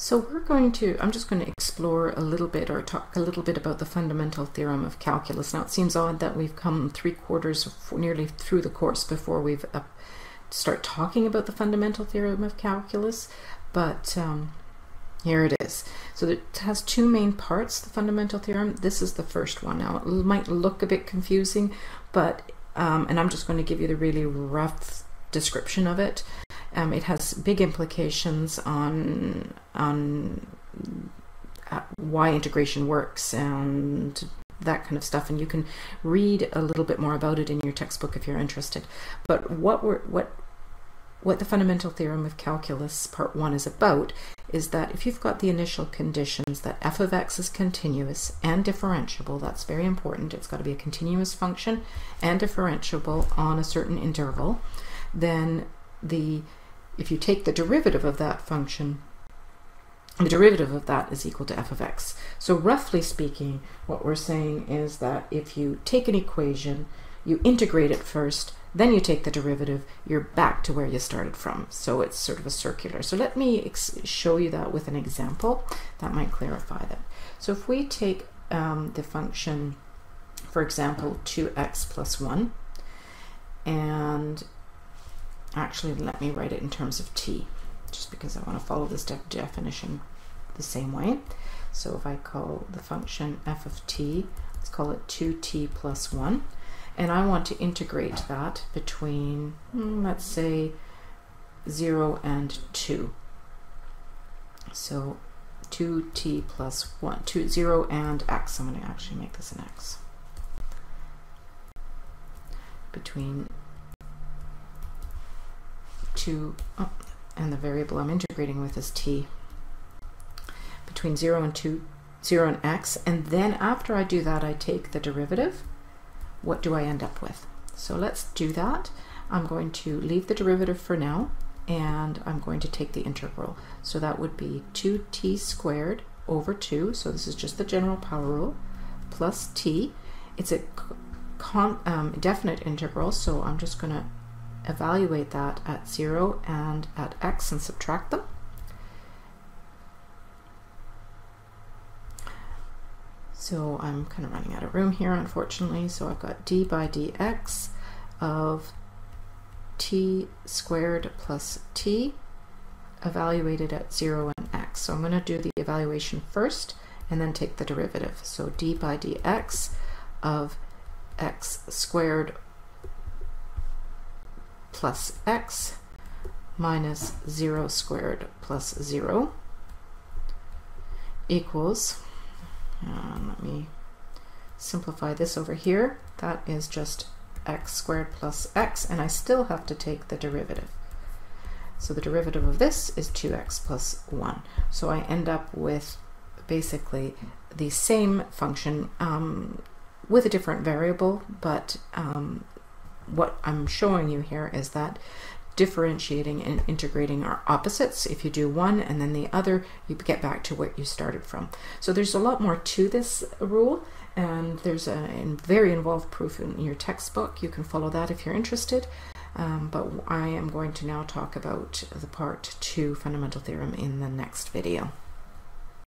So I'm just going to explore a little bit or talk a little bit about the fundamental theorem of calculus. Now it seems odd that we've come nearly through the course before we've start talking about the fundamental theorem of calculus, but here it is. So it has two main parts, the fundamental theorem. This is the first one. Now it might look a bit confusing, but and I'm just going to give you the really rough description of it. It has big implications on why integration works and that kind of stuff, and you can read a little bit more about it in your textbook if you're interested. But what the fundamental theorem of calculus part 1 is about is that if you've got the initial conditions that f of x is continuous and differentiable, that's very important, it's got to be a continuous function and differentiable on a certain interval, then if you take the derivative of that function, the derivative of that is equal to f of x. So roughly speaking, what we're saying is that if you take an equation, you integrate it first, then you take the derivative, you're back to where you started from. So it's sort of a circular. So let me show you that with an example that might clarify that. So if we take the function, for example, 2x plus 1, and actually let me write it in terms of t, just because I want to follow this definition the same way. So if I call the function f of t, let's call it 2t plus 1, and I want to integrate that between, let's say, 0 and 2. So 2t plus 1, 0 and x. I'm going to actually make this an x. Between 2, and the variable I'm integrating with is t. Between 0 and 2, 0 and x, and then after I do that, I take the derivative. What do I end up with? So let's do that. I'm going to leave the derivative for now, and I'm going to take the integral. So that would be 2t squared over 2, so this is just the general power rule, plus t. It's a definite integral, so I'm just going to evaluate that at 0 and at x and subtract them. So I'm kind of running out of room here, unfortunately. So I've got d by dx of t squared plus t evaluated at 0 and x. So I'm going to do the evaluation first and then take the derivative. So d by dx of x squared plus x minus 0 squared plus 0 equals, let me simplify this over here, that is just x squared plus x, and I still have to take the derivative. So the derivative of this is 2x plus 1. So I end up with basically the same function with a different variable, but what I'm showing you here is that differentiating and integrating are opposites. If you do one and then the other, you get back to where you started from. So there's a lot more to this rule, and there's a very involved proof in your textbook. You can follow that if you're interested. But I am going to now talk about the part 2 fundamental theorem in the next video.